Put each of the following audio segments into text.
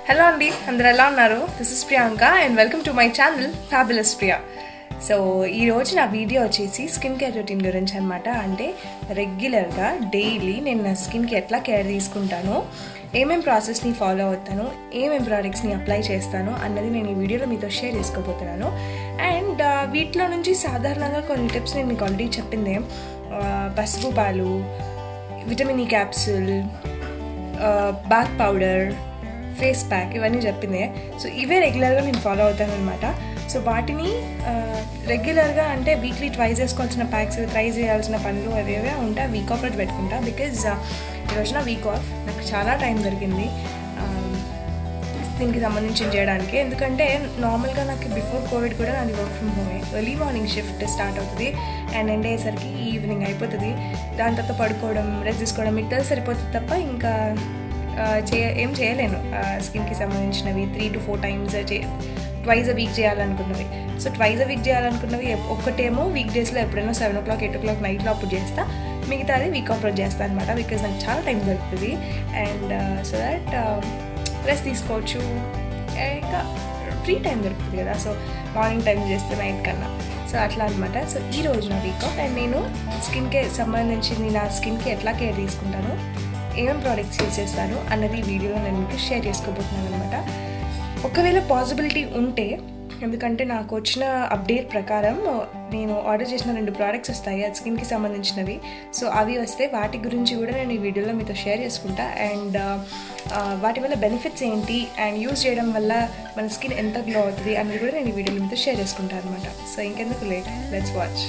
Hello అండి, అందరు ఎలా ఉన్నారు? This is Priyanka and welcome to my channel fabulous Priya. So ఈరోజు నా వీడియో వచ్చేసి స్కిన్ కేర్ రొటీన్ గురించి అనమాట. అంటే రెగ్యులర్గా డైలీ నేను నా స్కిన్కి ఎట్లా కేర్ తీసుకుంటాను, ఏమేం ప్రాసెస్ని ఫాలో అవుతాను, ఏమేం ప్రోడక్ట్స్ని అప్లై చేస్తాను అన్నది నేను ఈ వీడియోలో మీతో షేర్ చేసుకోబోతున్నాను. అండ్ వీటిలో నుంచి సాధారణంగా కొన్ని టిప్స్ నేను మీకు ఆల్రెడీ చెప్పిందే, పసుపు పాలు, vitamin E capsule, bath powder, face pack, ఇవన్నీ చెప్పిందే. సో ఇవే రెగ్యులర్గా నేను ఫాలో అవుతాను అనమాట. సో వాటిని రెగ్యులర్గా అంటే వీక్లీ ట్వైస్ వేసుకోవాల్సిన ప్యాక్స్, ట్రై చేయాల్సిన పనులు అవేవే ఉంటాయి. వీక్ ఆఫ్ రోజు పెట్టుకుంటా బికాజ్ ఈరోజు నా వీక్ ఆఫ్, నాకు చాలా టైం దొరికింది దీనికి సంబంధించి చేయడానికి. ఎందుకంటే నార్మల్గా నాకు బిఫోర్ కోవిడ్ కూడా నాది వర్క్ ఫ్రమ్ హోమే. ఎర్లీ మార్నింగ్ షిఫ్ట్ స్టార్ట్ అవుతుంది అండ్ ఎండ్ అయ్యేసరికి ఈవినింగ్ అయిపోతుంది. దాని తర్వాత పడుకోవడం, రెస్ట్ తీసుకోవడం, మీకు తెలిసి సరిపోతుంది తప్ప ఇంకా ఏం చేయలేను. స్కిన్కి సంబంధించినవి 3 to 4 times twice a week చేయాలనుకున్నవి. సో ట్వైస్ అ వీక్ చేయాలనుకున్నవి ఒక్కటేమో వీక్ డేస్లో ఎప్పుడైనా 7 o'clock 8 o'clock నైట్లో అప్పుడు చేస్తా, మిగతాది వీక్ ఆఫ్ రోజు చేస్తాను అనమాట. బికాజ్ నాకు చాలా టైం దొరుకుతుంది అండ్ సో దట్ రెస్ట్ తీసుకోవచ్చు, ఇంకా ఫ్రీ టైం దొరుకుతుంది కదా. సో మార్నింగ్ టైం చేస్తే నైట్ కన్నా, సో అట్లా అనమాట. సో ఈ రోజు నా వీక్ ఆఫ్ అండ్ నేను స్కిన్కి సంబంధించింది, నా స్కిన్కి ఎట్లా కేర్ తీసుకుంటాను, ఏమేమి ప్రోడక్ట్స్ యూజ్ చేస్తాను అన్నది ఈ వీడియోలో నేను మీకు షేర్ చేసుకోబోతున్నాను అనమాట. ఒకవేళ పాసిబిలిటీ ఉంటే, ఎందుకంటే నాకు వచ్చిన అప్డేట్ ప్రకారం నేను ఆర్డర్ చేసిన 2 ప్రోడక్ట్స్ వస్తాయి, అది స్కిన్కి సంబంధించినవి. సో అవి వస్తే వాటి గురించి కూడా నేను ఈ వీడియోలో మీతో షేర్ చేసుకుంటా. అండ్ వాటి వల్ల బెనిఫిట్స్ ఏంటి అండ్ యూజ్ చేయడం వల్ల మన స్కిన్ ఎంత గ్లో అవుతుంది అన్నది కూడా నేను ఈ వీడియోలో మీతో షేర్ చేసుకుంటాను అనమాట. సో ఇంకెందుకు late, let's watch.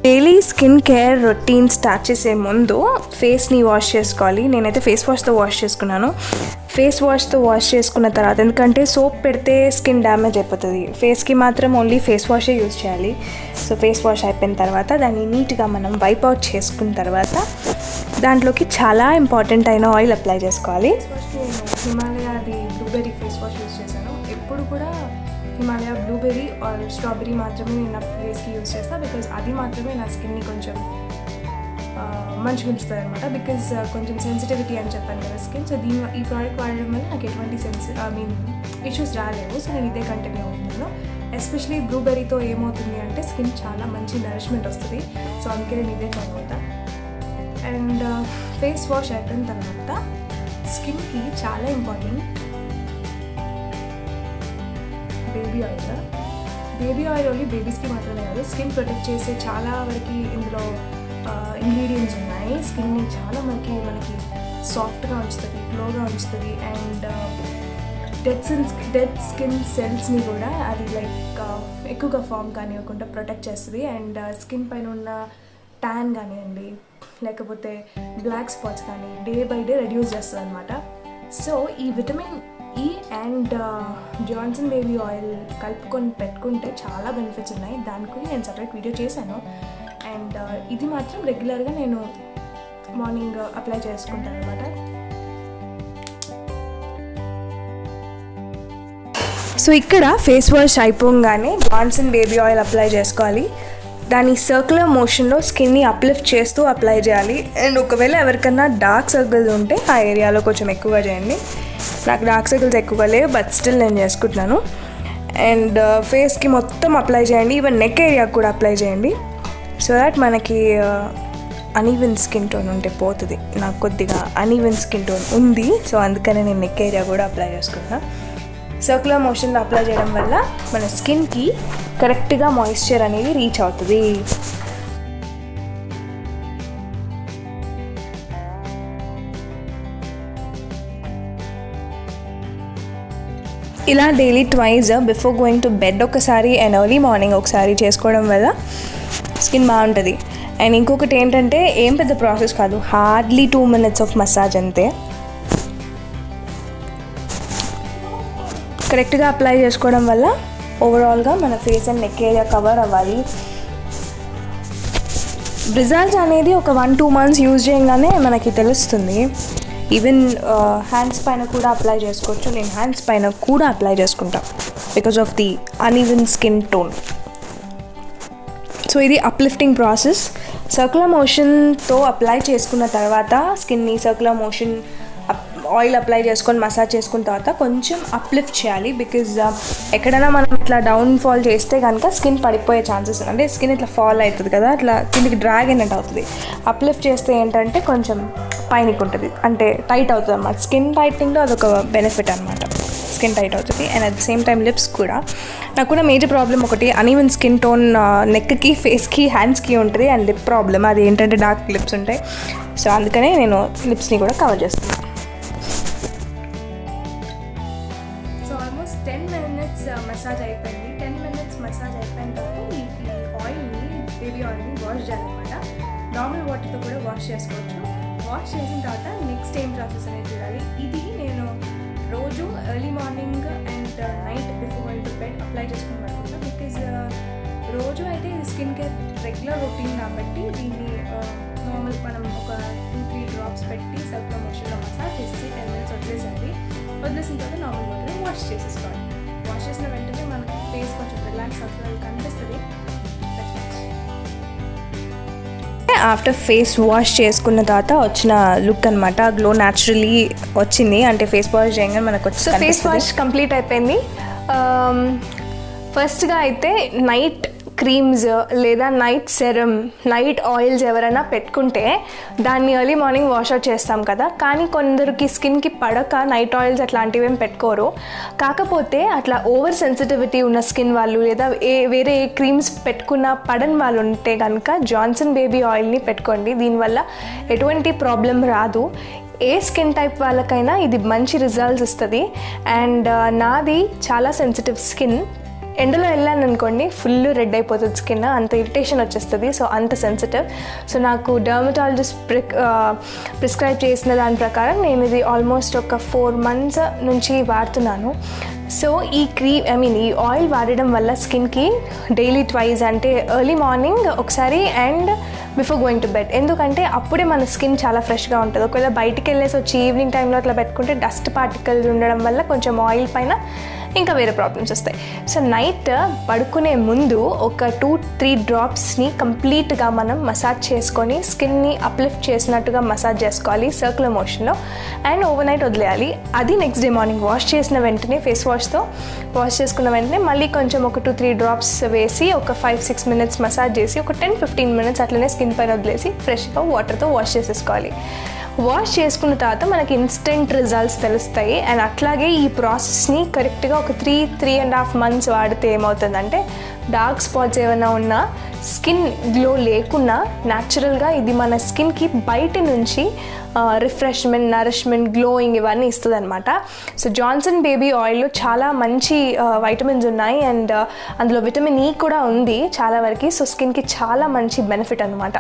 Daily skin care routine start చేసే ముందు ఫేస్ని వాష్ చేసుకోవాలి. నేనైతే ఫేస్ వాష్తో వాష్ చేసుకున్నాను. ఫేస్ వాష్తో వాష్ చేసుకున్న తర్వాత, ఎందుకంటే సోప్ పెడితే స్కిన్ డ్యామేజ్ అయిపోతుంది, ఫేస్కి మాత్రం ఓన్లీ ఫేస్ వాషే యూజ్ చేయాలి. సో ఫేస్ వాష్ అయిపోయిన తర్వాత దాన్ని నీట్గా మనం వైప్ అవుట్ చేసుకున్న తర్వాత దాంట్లోకి చాలా ఇంపార్టెంట్ అయిన ఆయిల్ అప్లై చేసుకోవాలి. హిమాలయాది బ్లూబెర్రీ ఫేస్ వాష్ యూజ్ చేశాను. ఎప్పుడు కూడా హిమాలయ బ్లూబెర్రీ ఆర్ స్ట్రాబెర్రీ మాత్రమే నేను నా ఫేస్కి యూజ్ చేస్తాను. బికాజ్ అది మాత్రమే నా స్కిన్ని కొంచెం మంచిగా ఉంచుతుంది అనమాట. బికాజ్ కొంచెం సెన్సిటివిటీ అని చెప్పాను కదా స్కిన్. సో ఈ ప్రోడక్ట్ వాడడం వల్ల నాకు ఎటువంటి ఇష్యూస్ రాలేవు. సో నేను ఇదే కంటిన్యూ అవుతున్నాను. ఎస్పెషలీ బ్లూబెర్రీతో ఏమవుతుంది అంటే స్కిన్ చాలా మంచి నరిష్మెంట్ వస్తుంది. సో అందుకే నేను ఇదే ఫాలో అవుతా. అండ్ ఫేస్ వాష్ అయిపోయిన తర్వాత స్కిన్కి చాలా ఇంపార్టెంట్ బేబీ ఆయిల్ ఓన్లీ బేబీస్కి మాత్రమే కాదు, స్కిన్ ప్రొటెక్ట్ చేసే చాలా వరకు ఇందులో ఇంగ్రీడియంట్స్ ఉన్నాయి. స్కిన్ని చాలా మనకి సాఫ్ట్గా ఉంచుతుంది, గ్లోగా ఉంచుతుంది. అండ్ డెడ్ స్కిన్ సెల్స్ని కూడా అది ఎక్కువగా ఫామ్ కానివ్వకుండా ప్రొటెక్ట్ చేస్తుంది. అండ్ స్కిన్ పైన ఉన్న ట్యాన్ కానివ్వండి, లేకపోతే బ్లాక్ స్పాట్స్ కానీ డే బై డే రెడ్యూస్ చేస్తుంది అనమాట. సో ఈ vitamin E and Johnson baby oil కలుపుకొని పెట్టుకుంటే చాలా బెనిఫిట్స్ ఉన్నాయి. దానికి నేను సపరేట్ వీడియో చేశాను. అండ్ ఇది మాత్రం రెగ్యులర్గా నేను మార్నింగ్ అప్లై చేసుకుంటాను అనమాట. సో ఇక్కడ ఫేస్ వాష్ అయిపోగానే జాన్సన్ బేబీ ఆయిల్ అప్లై చేసుకోవాలి. దాని సర్క్యులర్ మోషన్లో స్కిన్ని అప్లిఫ్ట్ చేస్తూ అప్లై చేయాలి. అండ్ ఒకవేళ ఎవరికన్నా డార్క్ సర్కిల్స్ ఉంటే ఆ ఏరియాలో కొంచెం ఎక్కువగా చేయండి. నాకు డార్క్ సర్కిల్స్ ఎక్కువగా లేవు, బట్ స్టిల్ నేను చేసుకుంటున్నాను. అండ్ ఫేస్కి మొత్తం అప్లై చేయండి, ఈవెన్ నెక్ ఏరియాకి కూడా అప్లై చేయండి. సో దాట్ మనకి అన్ఈవెన్ స్కిన్ టోన్ ఉంటే పోతుంది. నాకు కొద్దిగా అన్ఈవెన్ స్కిన్ టోన్ ఉంది, సో అందుకనే నేను నెక్ ఏరియా కూడా అప్లై చేసుకుంటున్నాను. సర్క్యులర్ మోషన్లో అప్లై చేయడం వల్ల మన స్కిన్కి కరెక్ట్గా మాయిశ్చర్ అనేది రీచ్ అవుతుంది. ఇలా daily twice before going to bed ఒకసారి అండ్ ఎర్లీ మార్నింగ్ ఒకసారి చేసుకోవడం వల్ల స్కిన్ బాగుంటుంది. అండ్ ఇంకొకటి ఏంటంటే ఏం పెద్ద ప్రాసెస్ కాదు, హార్డ్లీ 2 minutes ఆఫ్ మసాజ్ అంతే. కరెక్ట్గా అప్లై చేసుకోవడం వల్ల ఓవరాల్గా మన face and neck area cover అవ్వాలి. రిజల్ట్స్ అనేది ఒక 1-2 months యూజ్ చేయగానే మనకి తెలుస్తుంది. ఈవెన్ హ్యాండ్స్ పైన కూడా అప్లై చేసుకోవచ్చు. నేను హ్యాండ్స్ పైన కూడా అప్లై చేసుకుంటాను because of the uneven skin tone. So ఇది అప్లిఫ్టింగ్ ప్రాసెస్. సర్క్యులర్ మోషన్తో అప్లై చేసుకున్న తర్వాత స్కిన్ని సర్క్యులర్ మోషన్ ఆయిల్ అప్లై చేసుకొని మసాజ్ చేసుకున్న తర్వాత కొంచెం అప్లిఫ్ట్ చేయాలి. బికాజ్ ఎక్కడైనా మనం ఇట్లా డౌన్ ఫాల్ చేస్తే కనుక స్కిన్ పడిపోయే ఛాన్సెస్ ఉన్నాయి. అంటే స్కిన్ ఇట్లా ఫాల్ అవుతుంది కదా, అట్లా కిందికి డ్రాగ్ అయినట్టు అవుతుంది. అప్లిఫ్ట్ చేస్తే ఏంటంటే కొంచెం పైనకి ఉంటుంది, అంటే టైట్ అవుతుంది అన్నమాట. స్కిన్ టైటింగ్లో అదొక బెనిఫిట్ అనమాట. స్కిన్ టైట్ అవుతుంది and at the same time lips కూడా. నాకు కూడా మేజర్ ప్రాబ్లం ఒకటి అన్ఈవెన్ స్కిన్ టోన్ నెక్కి, ఫేస్కి, హ్యాండ్స్కి ఉంటుంది అండ్ లిప్ ప్రాబ్లమ్. అది ఏంటంటే డార్క్ లిప్స్ ఉంటాయి. సో అందుకనే నేను లిప్స్ని కూడా కవర్ చేస్తున్నాను. 10 minutes మసాజ్ అయిపోయింది. 10 minutes మసాజ్ అయిపోయిన తర్వాత ఈ ఆయిల్ని, బేబీ ఆయిల్ని వాష్ చేయాలన్నమాట. నార్మల్ వాటర్తో కూడా వాష్ చేసుకోవచ్చు. వాష్ చేసిన తర్వాత నెక్స్ట్ ఏం ప్రాసెస్ అనేది చూడాలి. ఇది నేను రోజు early morning and night before going to bed apply చేసుకుని పడుకుంటాను. బికాజ్ రోజు అయితే ఇది స్కిన్ కేర్ రెగ్యులర్ రొటీన్ కాబట్టి దీన్ని నార్మల్ మనం ఒక 2-3 డ్రాప్స్ పెట్టి సర్క్యులర్ మోషన్లో మసాజ్ చేసేసి 10 minutes వదిలేసేయాలి. వదిలేసిన తర్వాత నార్మల్ వాటర్ వాష్ చేసేసుకోవాలి. వాష్ చేసిన వెంటనే మనకి ఫేస్ కొంచెం రిలాక్స్ అవుతుంది, కనిపిస్తుంది. ఆఫ్టర్ ఫేస్ వాష్ చేసుకున్న తర్వాత వచ్చిన లుక్ అనమాట, గ్లో న్యాచురలీ వచ్చింది. అంటే ఫేస్ వాష్ చేయగానే మనకు వచ్చి. సో ఫేస్ వాష్ కంప్లీట్ అయిపోయింది. ఫస్ట్గా అయితే నైట్ క్రీమ్స్ లేదా నైట్ సెరమ్, నైట్ ఆయిల్స్ ఎవరైనా పెట్టుకుంటే దాన్ని ఎర్లీ మార్నింగ్ వాష్అవుట్ చేస్తాం కదా. కానీ కొందరికి స్కిన్కి పడక నైట్ ఆయిల్స్ అట్లాంటివి ఏం పెట్టుకోరు. కాకపోతే అట్లా ఓవర్ సెన్సిటివిటీ ఉన్న స్కిన్ వాళ్ళు లేదా వేరే క్రీమ్స్ పెట్టుకున్న పడని వాళ్ళు ఉంటే కనుక జాన్సన్ బేబీ ఆయిల్ని పెట్టుకోండి. దీనివల్ల ఎటువంటి ప్రాబ్లం రాదు. ఏ స్కిన్ టైప్ వాళ్ళకైనా ఇది మంచి రిజల్ట్స్ ఇస్తుంది. అండ్ నాది చాలా సెన్సిటివ్ స్కిన్. ఎండలో వెళ్ళాను అనుకోండి, ఫుల్ రెడ్ అయిపోతుంది స్కిన్, అంత ఇరిటేషన్ వచ్చేస్తుంది. సో అంత సెన్సిటివ్. సో నాకు డర్మటాలజిస్ట్ ప్రిస్క్రైబ్ చేసిన దాని ప్రకారం నేను ఇది ఆల్మోస్ట్ ఒక 4 months నుంచి వాడుతున్నాను. సో ఈ ఈ ఆయిల్ వాడడం వల్ల స్కిన్కి డైలీ ట్వైస్, అంటే ఎర్లీ మార్నింగ్ ఒకసారి and before going to bed. ఎందుకంటే అప్పుడే మన స్కిన్ చాలా ఫ్రెష్గా ఉంటుంది. ఒకవేళ బయటికి వెళ్ళేసి వచ్చి ఈవినింగ్ టైంలో అట్లా పెట్టుకుంటే డస్ట్ పార్టికల్స్ ఉండడం వల్ల కొంచెం ఆయిల్ పైన ఇంకా వేరే ప్రాబ్లమ్స్ వస్తాయి. సో నైట్ పడుకునే ముందు ఒక 2-3 డ్రాప్స్ని కంప్లీట్గా మనం మసాజ్ చేసుకొని స్కిన్ని అప్లిఫ్ట్ చేసినట్టుగా మసాజ్ చేసుకోవాలి సర్క్యులర్ మోషన్లో. అండ్ ఓవర్ నైట్ వదిలేయాలి. అది నెక్స్ట్ డే మార్నింగ్ వాష్ చేసిన వెంటనే, ఫేస్ వాష్తో వాష్ చేసుకున్న వెంటనే మళ్ళీ కొంచెం ఒక 2-3 డ్రాప్స్ వేసి ఒక 5-6 minutes మసాజ్ చేసి ఒక 10-15 minutes అట్లనే స్కిన్ పైన వదిలేసి ఫ్రెష్గా వాటర్తో వాష్ చేసేసుకోవాలి. వాష్ చేసుకున్న తర్వాత మనకి ఇన్స్టెంట్ రిజల్ట్స్ తెలుస్తాయి. అండ్ అట్లాగే ఈ ప్రాసెస్ని కరెక్ట్గా ఒక 3-3.5 months వాడితే ఏమవుతుందంటే డార్క్ స్పాట్స్ ఏమైనా ఉన్నా, స్కిన్ గ్లో లేకున్నా న్యాచురల్గా ఇది మన స్కిన్కి బయట నుంచి రిఫ్రెష్మెంట్, నరిష్మెంట్, గ్లోయింగ్ ఇవన్నీ ఇస్తుంది అనమాట. సో జాన్సన్ బేబీ ఆయిల్లో చాలా మంచి వైటమిన్స్ ఉన్నాయి అండ్ అందులో విటమిన్ ఈ కూడా ఉంది చాలా వరకు. సో స్కిన్కి చాలా మంచి బెనిఫిట్ అనమాట.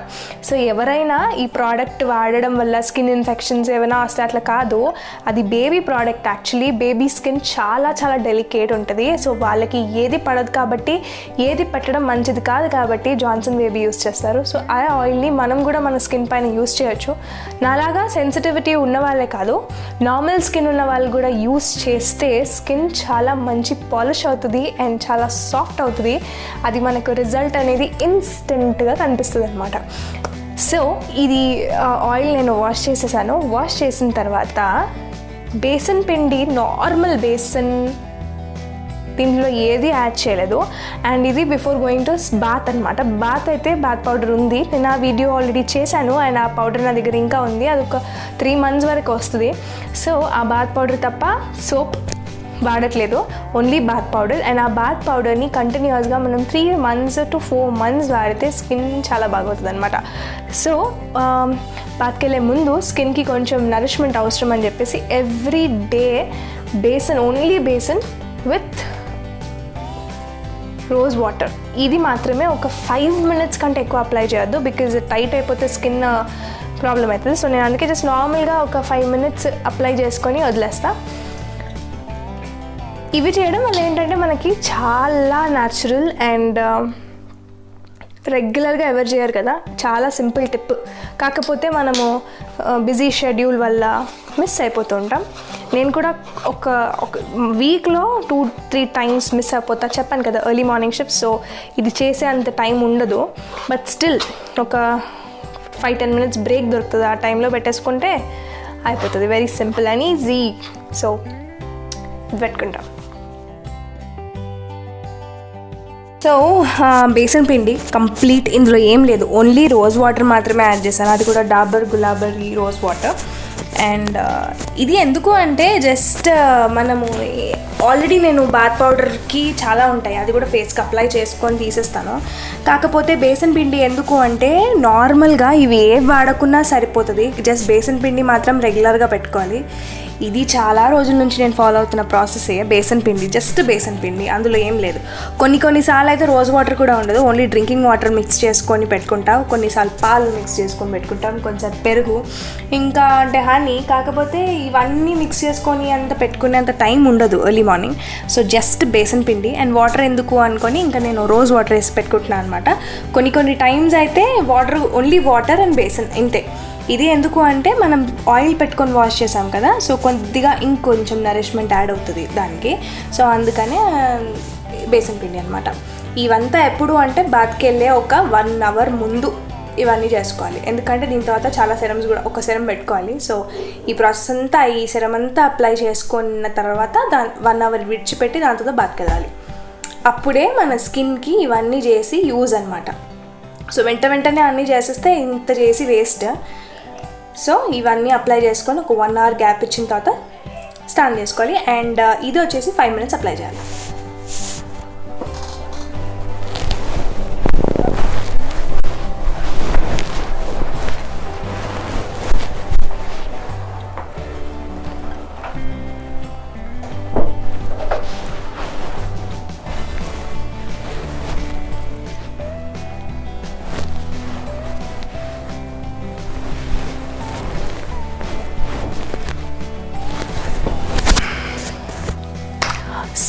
సో ఎవరైనా ఈ ప్రోడక్ట్ వాడడం వల్ల స్కిన్ ఇన్ఫెక్షన్స్ ఏమైనా వస్తే అట్లా కాదు, అది baby product. Actually baby skin చాలా చాలా డెలికేట్ ఉంటుంది. సో వాళ్ళకి ఏది పడదు కాబట్టి, ఏది పెట్టడం మంచిది కాదు కాబట్టి జాన్సన్ బేబీ యూస్ చేస్తారు. సో ఆ ఆయిల్ని మనం కూడా మన స్కిన్ పైన యూస్ చేయొచ్చు. నాలాగా సెన్సిటివిటీ ఉన్న వాళ్ళే కాదు, నార్మల్ స్కిన్ ఉన్న వాళ్ళు కూడా యూస్ చేస్తే స్కిన్ చాలా మంచి పాలిష్ అవుతుంది అండ్ చాలా సాఫ్ట్ అవుతుంది. అది మనకు రిజల్ట్ అనేది ఇన్స్టెంట్గా కనిపిస్తుంది అనమాట. సో ఇది ఆయిల్ నేను వాష్ చేసేసాను. వాష్ చేసిన తర్వాత బేసన్ పిండి, నార్మల్ బేసన్, దీంట్లో ఏది యాడ్ చేయలేదు. అండ్ ఇది బిఫోర్ గోయింగ్ టు బాత్ అనమాట. బాత్ అయితే బాత్ పౌడర్ ఉంది, నేను ఆ వీడియో ఆల్రెడీ చేశాను అండ్ ఆ పౌడర్ నా దగ్గర ఇంకా ఉంది. అది ఒక 3 months వరకు వస్తుంది. సో ఆ బాత్ పౌడర్ తప్ప సోప్ వాడట్లేదు, ఓన్లీ బాత్ పౌడర్. అండ్ ఆ బాత్ పౌడర్ని కంటిన్యూస్గా మనం 3 months to 4 months వాడితే స్కిన్ చాలా బాగుంటుంది అనమాట. సో బాత్కి వెళ్ళే ముందు స్కిన్కి కొంచెం నరిష్మెంట్ అవసరం అని చెప్పేసి every day besan, only besan with rose water, ఇది మాత్రమే ఒక 5 minutes కంటే ఎక్కువ అప్లై చేయొద్దు. బికాజ్ టైట్ అయిపోతే స్కిన్ ప్రాబ్లం అవుతుంది. సో నేను అందుకే జస్ట్ నార్మల్గా ఒక 5 minutes అప్లై చేసుకొని వదిలేస్తా. ఇవి చేయడం వల్ల ఏంటంటే మనకి చాలా న్యాచురల్ అండ్ రెగ్యులర్గా ఎవరు చేయరు కదా, చాలా సింపుల్ టిప్. కాకపోతే మనము బిజీ షెడ్యూల్ వల్ల మిస్ అయిపోతూ ఉంటాం. నేను కూడా ఒక వీక్లో 2-3 టైమ్స్ మిస్ అయిపోతా. చెప్పాను కదా ఎర్లీ మార్నింగ్ షిఫ్ట్, సో ఇది చేసే అంత టైం ఉండదు. బట్ స్టిల్ ఒక 5-10 మినిట్స్ బ్రేక్ దొరుకుతుంది, ఆ టైంలో పెట్టేసుకుంటే అయిపోతుంది. Very simple and easy. So పెట్టుకుంటాం. సో బేసన్ పిండి కంప్లీట్, ఇందులో ఏం లేదు, ఓన్లీ రోజ్ వాటర్ మాత్రమే యాడ్ చేశాను, అది కూడా Dabur Gulabari rose water. And ఇది ఎందుకు అంటే జస్ట్ మనము ఆల్రెడీ నేను బాత్ పౌడర్కి చాలా ఉంటాయి, అది కూడా ఫేస్కి అప్లై చేసుకొని తీసేస్తాను. కాకపోతే బేసన్ పిండి ఎందుకు అంటే నార్మల్గా ఇవి ఏ వాడకున్నా సరిపోతుంది, జస్ట్ బేసన్ పిండి మాత్రం రెగ్యులర్గా పెట్టుకోవాలి. ఇది చాలా రోజుల నుంచి నేను ఫాలో అవుతున్న ప్రాసెసే. బేసన్ పిండి, జస్ట్ బేసన్ పిండి, అందులో ఏం లేదు. కొన్నిసార్లు అయితే రోజ్ వాటర్ కూడా ఉండదు, ఓన్లీ డ్రింకింగ్ వాటర్ మిక్స్ చేసుకొని పెట్టుకుంటాం, కొన్నిసార్లు పాలు మిక్స్ చేసుకొని పెట్టుకుంటాం, కొంచెం పెరుగు, ఇంకా అంటే హనీ. కాకపోతే ఇవన్నీ మిక్స్ చేసుకొని అంత పెట్టుకునేంత టైం ఉండదు early morning. So just besan పిండి అండ్ వాటర్ ఎందుకు అనుకొని ఇంకా నేను రోజ్ వాటర్ వేసి పెట్టుకుంటున్నాను అనమాట. కొన్ని టైమ్స్ అయితే water, only water and besan ఇంతే. ఇది ఎందుకు అంటే మనం ఆయిల్ పెట్టుకొని వాష్ చేసాం కదా, సో కొద్దిగా ఇంకొంచెం నరిష్మెంట్ యాడ్ అవుతుంది దానికి. సో అందుకనే బేసన్ పిండి అనమాట. ఇవంతా ఎప్పుడు అంటే బాత్కి వెళ్ళే ఒక 1 అవర్ ముందు ఇవన్నీ చేసుకోవాలి, ఎందుకంటే దీని తర్వాత చాలా సెరమ్స్ కూడా, ఒక సెరం పెట్టుకోవాలి. సో ఈ ప్రాసెస్ అంతా, ఈ సెరం అంతా అప్లై చేసుకున్న తర్వాత 1 అవర్ విడిచిపెట్టి దాని తర్వాత బాత్కి వెళ్ళాలి. అప్పుడే మన స్కిన్కి ఇవన్నీ చేసి యూజ్ అనమాట. సో వెంటనే అన్నీ చేసేస్తే ఇంత చేసి వేస్ట్. సో ఇవన్నీ అప్లై చేసుకొని ఒక 1 అవర్ గ్యాప్ ఇచ్చిన తర్వాత స్నానం చేసుకోవాలి. అండ్ ఇది వచ్చేసి 5 మినిట్స్ అప్లై చేయాలి.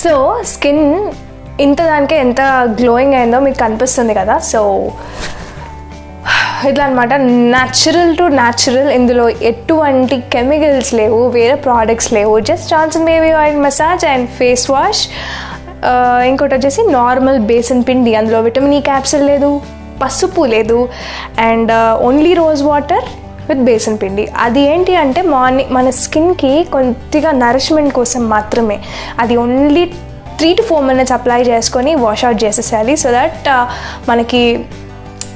సో స్కిన్ దానికే ఎంత గ్లోయింగ్ అయిందో మీకు కనిపిస్తుంది కదా. సో ఇట్లా అనమాట, న్యాచురల్ టు న్యాచురల్. ఇందులో ఎటువంటి కెమికల్స్ లేవు, వేరే ప్రోడక్ట్స్ లేవు, just Johnson baby oil massage and face wash. ఇంకోటి వచ్చేసి నార్మల్ బేసన్ పిండి, అందులో విటమిన్ ఈ క్యాప్సూల్ లేదు, పసుపు లేదు, and only rose water with besan పిండి. అది ఏంటి అంటే మార్నింగ్ మన స్కిన్కి కొద్దిగా నరిష్మెంట్ కోసం మాత్రమే. అది ఓన్లీ 3 to 4 మినిట్స్ అప్లై చేసుకొని వాష్ అవుట్ చేసేసేయాలి, సో దట్ మనకి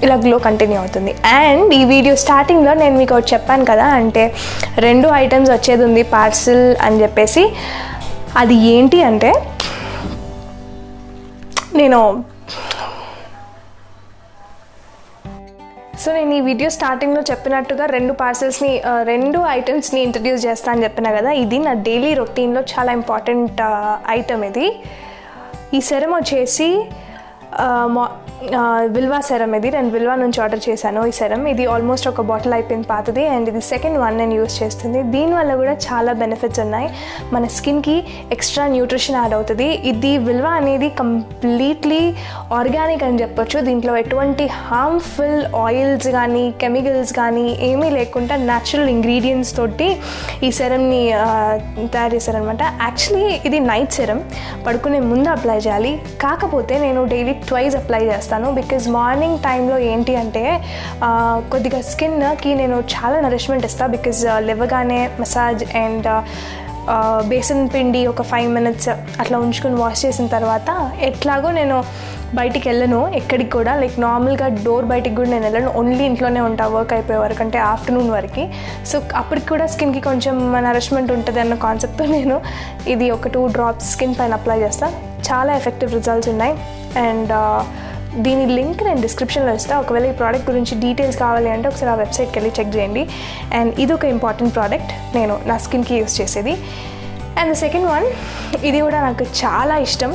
ఇలా గ్లో కంటిన్యూ అవుతుంది. అండ్ ఈ వీడియో స్టార్టింగ్లో నేను మీకు ఒకటి చెప్పాను కదా, అంటే 2 ఐటమ్స్ వచ్చేది ఉంది పార్సిల్ అని చెప్పేసి. అది ఏంటి అంటే నేను ఈ వీడియో స్టార్టింగ్లో చెప్పినట్టుగా 2 ఐటమ్స్ని ఇంట్రడ్యూస్ చేస్తా అని చెప్పినా కదా. ఇది నా డైలీ రొటీన్లో చాలా ఇంపార్టెంట్ ఐటమ్. ఈ సెరం వచ్చేసి విల్వా సెరం. ఇది నేను విల్వా నుంచి ఆర్డర్ చేశాను ఈ సెరం. ఇది ఆల్మోస్ట్ ఒక బాటిల్ అయిపోయింది పాతది, అండ్ ఇది సెకండ్ వన్ నేను యూస్ చేస్తుంది. దీనివల్ల కూడా చాలా బెనిఫిట్స్ ఉన్నాయి. మన స్కిన్కి ఎక్స్ట్రా న్యూట్రిషన్ యాడ్ అవుతుంది. ఇది విల్వా అనేది కంప్లీట్లీ ఆర్గానిక్ అని చెప్పొచ్చు. దీంట్లో ఎటువంటి హార్మ్ఫుల్ ఆయిల్స్ కానీ కెమికల్స్ కానీ ఏమీ లేకుండా న్యాచురల్ ఇంగ్రీడియంట్స్ తోటి ఈ సెరంని తయారు చేశారనమాట. యాక్చువల్లీ ఇది నైట్ సెరం, పడుకునే ముందు అప్లై చేయాలి. కాకపోతే నేను డైలీ ట్వైస్ అప్లై చేస్తాను, బికాజ్ మార్నింగ్ టైంలో ఏంటి అంటే కొద్దిగా స్కిన్కి నేను చాలా నరిష్మెంట్ ఇస్తాను. బికాజ్ లేవగానే మసాజ్ అండ్ బేసన్ పిండి ఒక 5 మినిట్స్ అట్లా ఉంచుకొని వాష్ చేసిన తర్వాత ఎట్లాగో నేను బయటికి వెళ్ళను ఎక్కడికి కూడా, లైక్ నార్మల్గా డోర్ బయటికి కూడా నేను వెళ్ళను, ఓన్లీ ఇంట్లోనే ఉంటా వర్క్ అయిపోయే వరకు, అంటే ఆఫ్టర్నూన్ వరకు. సో అప్పటికి కూడా స్కిన్కి కొంచెం నరిష్మెంట్ ఉంటుంది అన్న కాన్సెప్ట్తో నేను ఇది ఒక 2 డ్రాప్స్ స్కిన్ పైన అప్లై చేస్తాను. చాలా ఎఫెక్టివ్ రిజల్ట్స్ ఉన్నాయి. అండ్ దీని లింక్ నేను డిస్క్రిప్షన్లో ఇస్తాను. ఒకవేళ ఈ ప్రోడక్ట్ గురించి డీటెయిల్స్ కావాలి అంటే ఒకసారి ఆ వెబ్సైట్కి వెళ్ళి చెక్ చేయండి. అండ్ ఇది ఒక ఇంపార్టెంట్ ప్రోడక్ట్ నేను నా స్కిన్కి యూస్ చేసేది. అండ్ ద సెకండ్ వన్, ఇది కూడా నాకు చాలా ఇష్టం.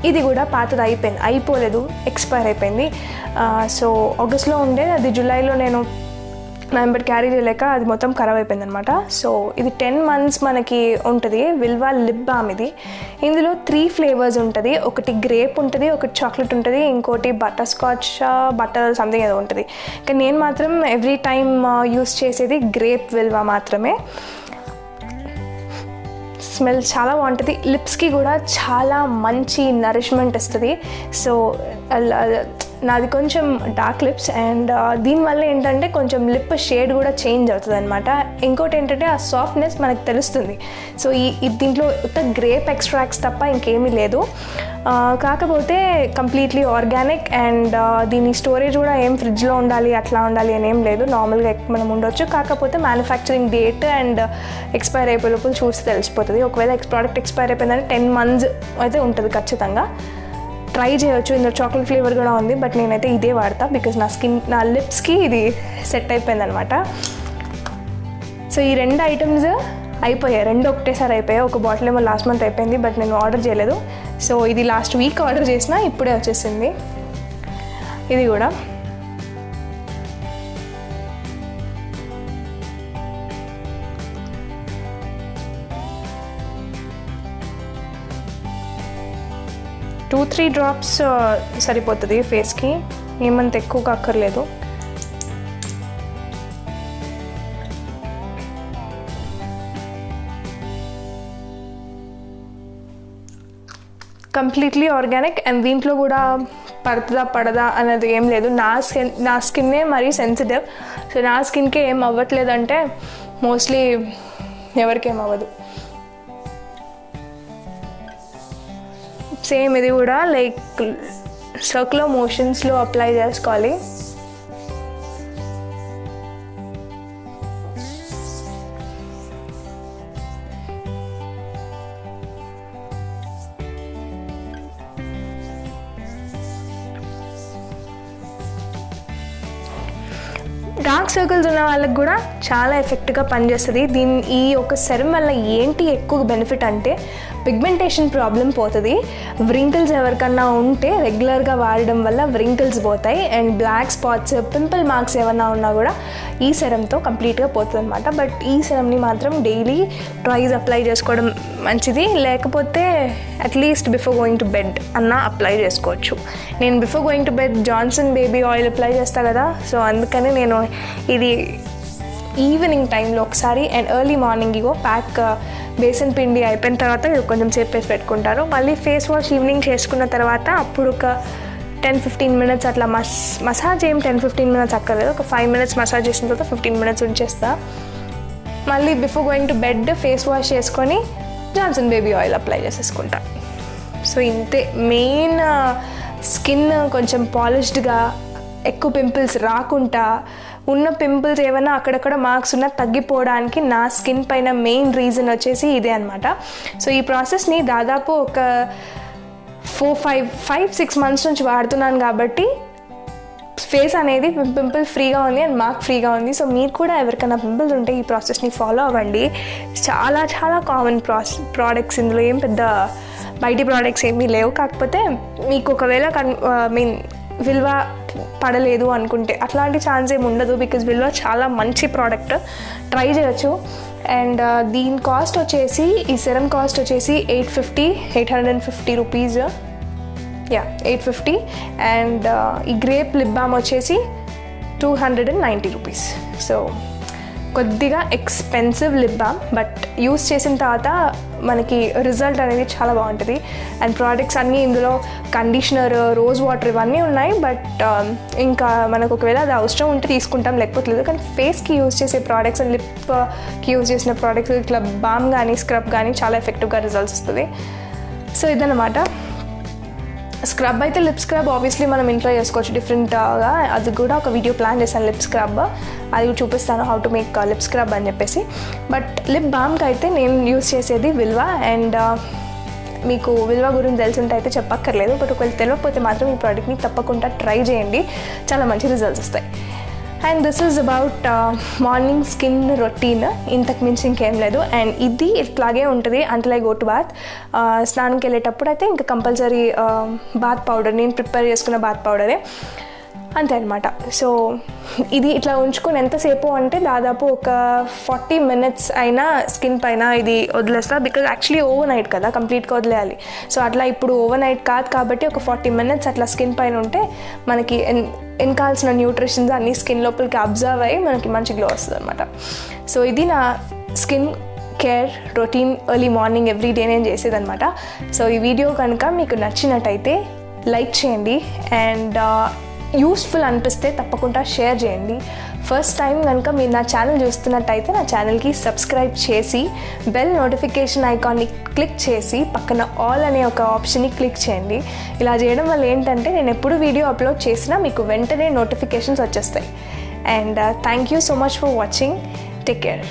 ఇది కూడా పాతది అయిపోలేదు, ఎక్స్పైర్ అయిపోయింది. సో ఆగస్ట్లో ఉండే, అది జూలైలో నేను నా వెంబడి క్యారీ చేయలేక అది మొత్తం ఖరాబ్ అయిపోయింది అనమాట. సో ఇది 10 months మనకి ఉంటుంది. విల్వా లిప్ బామ్ ఇది. ఇందులో 3 flavors ఉంటుంది. ఒకటి గ్రేప్ ఉంటుంది, ఒకటి చాక్లెట్ ఉంటుంది, ఇంకోటి బటర్ స్కాచ్ బటర్ సంథింగ్ ఏదో ఉంటుంది. కానీ నేను మాత్రం ఎవ్రీ టైమ్ యూస్ చేసేది గ్రేప్ విల్వా మాత్రమే. స్మెల్ చాలా బాగుంటుంది. లిప్స్కి కూడా చాలా మంచి నరిష్మెంట్ ఇస్తుంది. సో నాది కొంచెం డార్క్ లిప్స్ అండ్ దీనివల్ల ఏంటంటే కొంచెం లిప్ షేడ్ కూడా చేంజ్ అవుతుంది అనమాట. ఇంకోటి ఏంటంటే ఆ సాఫ్ట్నెస్ మనకు తెలుస్తుంది. సో దీంట్లో గ్రేప్ ఎక్స్ట్రాక్ట్స్ తప్ప ఇంకేమీ లేదు. కాకపోతే కంప్లీట్లీ ఆర్గానిక్ అండ్ దీని స్టోరేజ్ కూడా ఏం ఫ్రిడ్జ్లో ఉండాలి అట్లా ఉండాలి అని ఏం లేదు. నార్మల్గా మనం ఉండొచ్చు. కాకపోతే మ్యానుఫ్యాక్చరింగ్ డేట్ అండ్ ఎక్స్పైర్ అయిపోయే లోపల చూసి తెలిసిపోతుంది. ఒకవేళ ప్రోడక్ట్ ఎక్స్పైర్ అయిపోయిందంటే 10 months అయితే ఉంటుంది ఖచ్చితంగా. ట్రై చేయొచ్చు. ఇందులో చాక్లెట్ ఫ్లేవర్ కూడా ఉంది, బట్ నేనైతే ఇదే వాడతా బికాజ్ నా లిప్స్కి ఇది సెట్ అయిపోయిందనమాట. సో ఈ 2 items అయిపోయాయి. 2 ఒకటేసారి అయిపోయాయి. ఒక బాటిల్ ఏమో లాస్ట్ మంత్ అయిపోయింది, బట్ నేను ఆర్డర్ చేయలేదు. సో ఇది లాస్ట్ వీక్ ఆర్డర్ చేసిన, ఇప్పుడే వచ్చేసింది. ఇది కూడా టూ 3 drops సరిపోతుంది ఫేస్కి. ఏమంత ఎక్కువగా అక్కర్లేదు. కంప్లీట్లీ ఆర్గానిక్ అండ్ దీంట్లో కూడా పడదా అనేది ఏం లేదు. నా స్కిన్నే మరీ సెన్సిటివ్. సో నా స్కిన్కి ఏం అవ్వట్లేదంటే మోస్ట్లీ ఎవరికేం అవ్వదు. సేమ్ ఇది కూడా లైక్ సర్క్యులర్ మోషన్స్లో అప్లై చేసుకోవాలి. డార్క్ సర్కిల్స్ ఉన్న వాళ్ళకి కూడా చాలా ఎఫెక్ట్గా పనిచేస్తుంది. ఈ ఒక సెరం వల్ల ఏంటి ఎక్కువ బెనిఫిట్ అంటే పిగ్మెంటేషన్ ప్రాబ్లం పోతుంది. వ్రింకిల్స్ ఎవరికన్నా ఉంటే రెగ్యులర్గా వాడడం వల్ల వ్రింకిల్స్ పోతాయి and black spots pimple marks ఏమన్నా ఉన్నా కూడా ఈ సెరంతో కంప్లీట్గా పోతుంది అనమాట. బట్ ఈ సెరంని మాత్రం డైలీ ట్వైస్ అప్లై చేసుకోవడం మంచిది. లేకపోతే at least before going to bed అన్నా అప్లై చేసుకోవచ్చు. నేను before going to bed Johnson baby oil apply చేస్తాను కదా, సో అందుకని నేను ఇది ఈవినింగ్ టైంలో ఒకసారి and early morning pack besan పిండి అయిపోయిన తర్వాత ఇది కొంచెం సేపు వేసి పెట్టుకుంటారు. మళ్ళీ ఫేస్ వాష్ ఈవినింగ్ చేసుకున్న తర్వాత అప్పుడు ఒక 10-15 minutes అట్లా మసాజ్ ఏం 10-15 minutes అక్కర్లేదు. ఒక 5 minutes మసాజ్ చేసిన తర్వాత 15 minutes ఉంచేస్తా. మళ్ళీ before going to bed face wash చేసుకొని జాన్సన్ బేబీ ఆయిల్ అప్లై చేసేసుకుంటా. సో ఇంతే. మెయిన్ స్కిన్ కొంచెం పాలిష్డ్గా, ఎక్కువ పింపుల్స్ రాకుండా, ఉన్న పింపుల్స్ ఏమైనా అక్కడక్కడ మార్క్స్ ఉన్నా తగ్గిపోవడానికి నా స్కిన్ పైన మెయిన్ రీజన్ వచ్చేసి ఇదే అనమాట. సో ఈ ప్రాసెస్ని దాదాపు ఒక 5-6 months నుంచి వాడుతున్నాను కాబట్టి ఫేస్ అనేది పింపుల్ ఫ్రీగా ఉంది అండ్ మార్క్ ఫ్రీగా ఉంది. సో మీరు కూడా ఎవరికైనా పింపుల్స్ ఉంటే ఈ ప్రాసెస్ని ఫాలో అవ్వండి. చాలా చాలా కామన్ ప్రోడక్ట్స్, ఇందులో ఏం పెద్ద బయటి ప్రోడక్ట్స్ ఏమీ లేవు. కాకపోతే మీకు ఒకవేళ విల్వా పడలేదు అనుకుంటే అట్లాంటి ఛాన్స్ ఏమి ఉండదు. బికాజ్ విల్వా చాలా మంచి ప్రోడక్ట్, ట్రై చేయొచ్చు. అండ్ దీని కాస్ట్ వచ్చేసి, ఈ సెరం కాస్ట్ వచ్చేసి 850 రూపీస్. 850. అండ్ ఈ గ్రేప్ లిప్ బామ్ వచ్చేసి 290 రూపీస్. సో కొద్దిగా expensive lip balm, but use చేసిన తర్వాత మనకి రిజల్ట్ అనేది చాలా బాగుంటుంది. అండ్ ప్రోడక్ట్స్ అన్నీ ఇందులో కండిషనర్, రోజ్ వాటర్ ఇవన్నీ ఉన్నాయి. బట్ ఇంకా మనకు ఒకవేళ అది అవసరం ఉంటే తీసుకుంటాం, లేకపోతే లేదు. కానీ ఫేస్కి యూజ్ చేసే ప్రోడక్ట్స్ అండ్ లిప్కి యూజ్ చేసిన ప్రోడక్ట్స్ ఇట్లా బామ్ కానీ స్క్రబ్ కానీ చాలా ఎఫెక్టివ్గా రిజల్ట్స్ వస్తుంది. సో ఇదన్నమాట. స్క్రబ్ అయితే లిప్ స్క్రబ్ ఆబ్వియస్లీ మనం ఇంట్లో చేసుకోవచ్చు డిఫరెంట్గా. అది కూడా ఒక వీడియో ప్లాన్ చేశాను లిప్ స్క్రబ్, అది చూపిస్తాను how to make lip scrub అని చెప్పేసి. బట్ లిప్ బామ్కి అయితే నేను యూజ్ చేసేది విల్వా. అండ్ మీకు విల్వా గురించి తెలుసుంటే అయితే చెప్పక్కర్లేదు. బట్ ఒకవేళ తెలియకపోతే మాత్రం ఈ ప్రోడక్ట్ని తప్పకుండా ట్రై చేయండి, చాలా మంచి రిజల్ట్స్ వస్తాయి. And this is about morning skin routine. ఇంతకు మించి ఇంకేం లేదు. అండ్ ఇది ఇట్లాగే ఉంటుంది until I go to bath. స్నానంకి వెళ్ళేటప్పుడు అయితే ఇంకా కంపల్సరీ బాత్ పౌడర్, నేను ప్రిపేర్ చేసుకున్న బాత్ పౌడరే. అంతే అనమాట. సో ఇది ఇట్లా ఉంచుకొని ఎంతసేపు అంటే దాదాపు ఒక 40 minutes అయినా స్కిన్ పైన ఇది వదిలేస్తా. బికాజ్ యాక్చువల్లీ ఓవర్ నైట్ కదా, కంప్లీట్గా వదిలేయాలి. సో అట్లా ఇప్పుడు ఓవర్ నైట్ కాదు కాబట్టి ఒక 40 minutes అట్లా స్కిన్ పైన ఉంటే మనకి ఎన్కాల్సిన న్యూట్రిషన్స్ అన్నీ స్కిన్ లోపలికి అబ్జర్వ్ అయ్యి మనకి మంచి గ్లో వస్తుంది అనమాట. సో ఇది నా skin care routine early morning everyday నేను చేసేదనమాట. సో ఈ వీడియో కనుక మీకు నచ్చినట్టయితే లైక్ చేయండి అండ్ యూస్ఫుల్ అనిపిస్తే తప్పకుండా షేర్ చేయండి. ఫస్ట్ టైం కనుక మీరు నా ఛానల్ చూస్తున్నట్టయితే నా ఛానల్కి సబ్స్క్రైబ్ చేసి బెల్ నోటిఫికేషన్ ఐకాన్ని క్లిక్ చేసి పక్కన ఆల్ అనే ఒక ఆప్షన్ని క్లిక్ చేయండి. ఇలా చేయడం వల్ల ఏంటంటే నేను ఎప్పుడు వీడియో అప్లోడ్ చేసినా మీకు వెంటనే నోటిఫికేషన్స్ వచ్చేస్తాయి. And thank you so much for watching. Take care.